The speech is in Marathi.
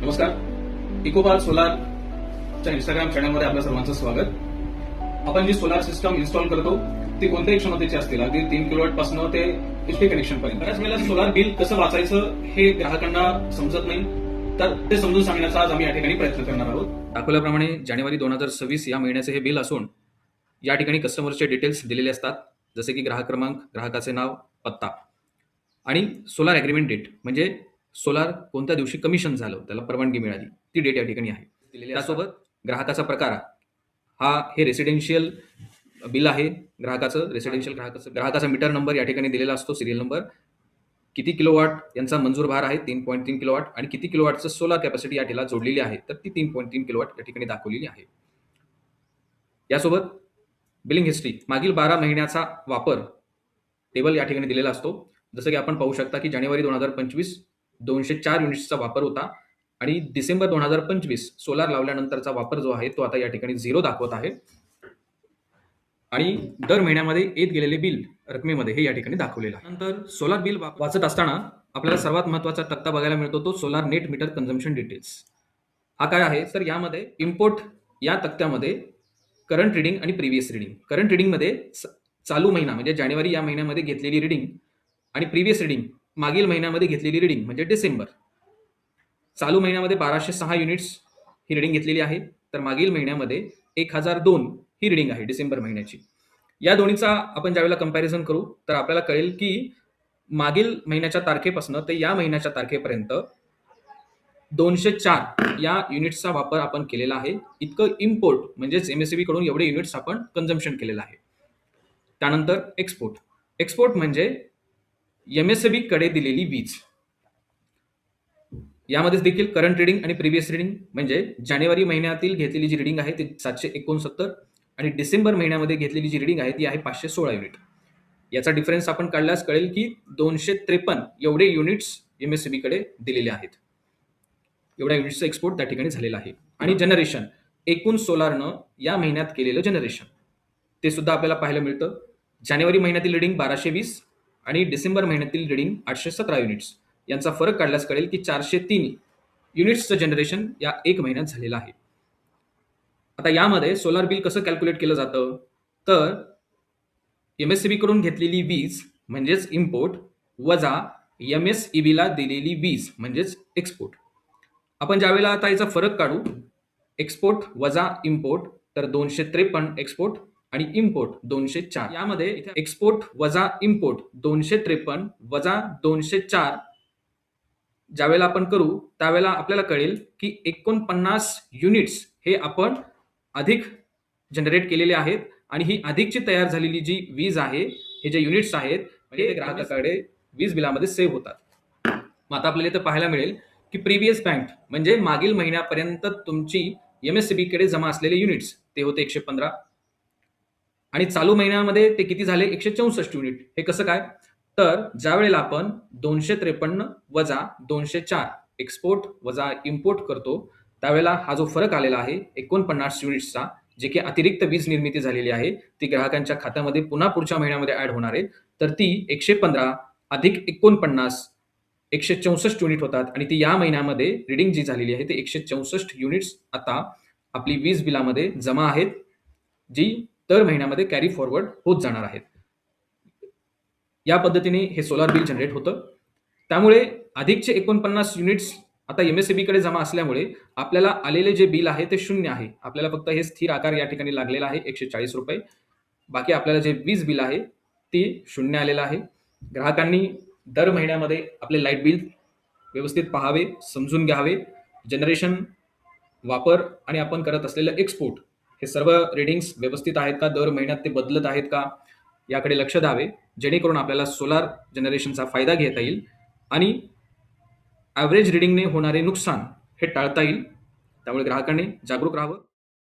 नमस्कार. इकोपार सोलारच्या इंस्टाग्राम चॅनलमध्ये आपल्या सर्वांचं स्वागत. आपण जी सोलार सिस्टम इन्स्टॉल करतो ती कोणत्याही क्षमतेची असतील, अगदी 3 किलोवॅट पासून ते एचपी कनेक्शन पर्यंत. बऱ्याच वेळेला सोलार बिल कसं वाचायचं हे ग्राहकांना समजत नाही, तर ते समजून सांगण्याचा आज आम्ही या ठिकाणी प्रयत्न करणार आहोत. दाखवल्याप्रमाणे जानेवारी 2026 या महिन्याचे हे बिल असून या ठिकाणी कस्टमरचे डिटेल्स दिलेले असतात, जसे की ग्राहक क्रमांक, ग्राहकाचे नाव, पत्ता आणि सोलार अग्रीमेंट डेट, म्हणजे सोलार कोणत्या दिवशी कमिशन झालं, त्याला परवानगी मिळाली, ती डेट या ठिकाणी आहे. त्यासोबत ग्राहकाचा प्रकार हे रेसिडेन्शियल बिल आहे. ग्राहकाचं रेसिडेन्शियल ग्राहकाचा मीटर नंबर या ठिकाणी दिलेला असतो, सिरियल नंबर, किती किलोवॅट यांचा मंजूर भार आहे 3.3 किलोवॅट आणि किती किलोवॅटचं सोलार कॅपॅसिटी या ठिकाणी जोडलेली आहे, तर ती 3.3 किलोवॅट या ठिकाणी दाखवलेली आहे. यासोबत बिलिंग हिस्ट्री, मागील 12 महिन्याचा वापर टेबल या ठिकाणी दिलेला असतो. जसं की आपण पाहू शकता की जानेवारी 2025 204 युनिट्सचा वापर होता आणि डिसेंबर 2025 सोलार लावल्यानंतरचा वापर जो आहे तो आता या ठिकाणी 0 दाखवत आहे आणि दर महिन्यामध्ये येत गेलेले बिल रकमेमध्ये हे या ठिकाणी दाखवलेलं आहे. नंतर सोलार बिल वाचत असताना आपल्याला सर्वात महत्त्वाचा तक्ता बघायला मिळतो, तो solar net metre consumption details. हा काय आहे, तर यामध्ये इम्पोर्ट या तक्त्यामध्ये करंट रिडिंग आणि प्रिव्हियस रिडिंग. करंट रिडिंगमध्ये चालू महिना म्हणजे जानेवारी या महिन्यामध्ये घेतलेली रिडिंग आणि प्रिव्हियस रिडिंग मागील महिन्यामध्ये घेतलेली रिडिंग म्हणजे डिसेंबर. चालू महिन्यामध्ये 1206 युनिट्स ही रिडिंग घेतलेली आहे, तर मागील महिन्यामध्ये 1002 ही रिडिंग आहे डिसेंबर महिन्याची. या दोन्हीचा आपण ज्यावेळेला कंपॅरिझन करू तर आपल्याला कळेल की मागील महिन्याच्या तारखेपासून ते या महिन्याच्या तारखेपर्यंत 204 या युनिट्सचा वापर आपण केलेला आहे. इतकं इम्पोर्ट म्हणजेच एमएससीबी कडून एवढे युनिट्स आपण कन्झम्पशन केलेलं आहे. त्यानंतर एक्सपोर्ट म्हणजे एमएससीबी कडे दिलेली वीज. यामध्ये देखील करंट रिडिंग आणि प्रिव्हियस रिडिंग म्हणजे जानेवारी महिन्यातील घेतलेली जी रिडिंग आहे ती 769 आणि डिसेंबर महिन्यामध्ये घेतलेली जी रिडिंग आहे ती आहे 516 युनिट. याचा डिफरन्स आपण काढल्यास कळेल की 253 एवढे युनिट्स एमएससीबी कडे दिलेले आहेत. एवढ्या युनिट्सचं एक्सपोर्ट त्या ठिकाणी झालेलं आहे. आणि जनरेशन, एकूण सोलारनं या महिन्यात केलेलं जनरेशन ते सुद्धा आपल्याला पाहायला मिळतं. जानेवारी महिन्यातील रिडिंग 1220 आणि डिसेंबर महिन्यातील रिडिंग 817 युनिट्स. यांचा फरक काढल्यास कळेल की 403 युनिट्सचं जनरेशन या एक महिन्यात झालेलं आहे. आता यामध्ये सोलार बिल कसं कॅल्क्युलेट केलं जातं, तर एमएससीबी कडून घेतलेली वीज म्हणजेच इम्पोर्ट वजा एमएसईबीला दिलेली वीज म्हणजेच एक्सपोर्ट. आपण ज्यावेळेला आता याचा फरक काढू, एक्सपोर्ट वजा इम्पोर्ट, तर 253 एक्सपोर्ट आणि इम्पोर्ट 204. यामध्ये एक्सपोर्ट वजा इम्पोर्ट 253 वजा 204 ज्यावेळेला आपण करू त्यावेळेला आपल्याला कळेल की 49 युनिट्स हे आपण अधिक जनरेट केलेले आहेत आणि ही अधिकची तयार झालेली जी वीज आहे, हे जे युनिट्स आहेत म्हणजे ग्राहकाकडे वीज बिलामध्ये सेव्ह होतात. मग आता आपल्याला इथं पाहायला मिळेल की प्रिव्हियस बँक म्हणजे मागील महिन्यापर्यंत तुमची एमएससीबी कडे जमा असलेले युनिट्स ते होते 115 आणि चालू महिन्यामध्ये ते किती झाले 164 युनिट. हे कसं काय, तर ज्या वेळेला आपण 253 वजा 204 एक्सपोर्ट वजा इम्पोर्ट करतो त्यावेळेला हा जो फरक आलेला आहे 49 युनिट्सचा, जे की अतिरिक्त वीज निर्मिती झालेली आहे ती ग्राहकांच्या खात्यामध्ये पुन्हा पुढच्या महिन्यामध्ये ऍड होणार आहे, तर ती 115 अधिक 49 164 युनिट होतात आणि ती या महिन्यामध्ये रिडिंग जी झालेली आहे ती 164 युनिट्स आता आपली वीज बिलामध्ये जमा आहेत, जी दर महिन्यामध्ये कॅरी फॉरवर्ड होत जाणार आहेत. या पद्धतीने हे सोलार बिल जनरेट होतं. त्यामुळे अधिकचे 49 युनिट्स आता एमएससीबी कडे जमा असल्यामुळे आपल्याला आलेले जे बिल आहे ते शून्य आहे. आपल्याला फक्त हे स्थिर आकार या ठिकाणी लागलेला आहे 140 रुपये. बाकी आपल्याला जे वीज बिल आहे ते शून्य आलेलं आहे. ग्राहकांनी दर महिन्यामध्ये आपले लाईट बिल व्यवस्थित पाहावे, समजून घ्यावे. जनरेशन, वापर आणि आपण करत असलेलं एक्सपोर्ट हे सर्व रिडिंग्स व्यवस्थित आहेत का, दर महिन्यात ते बदलत आहेत का, याकडे लक्ष द्यावे, जेणेकरून आपल्याला सोलार जनरेशनचा फायदा घेता येईल आणि ॲव्हरेज रिडिंगने होणारे नुकसान हे टाळता येईल. त्यामुळे ग्राहकांनी जागरूक राहावं.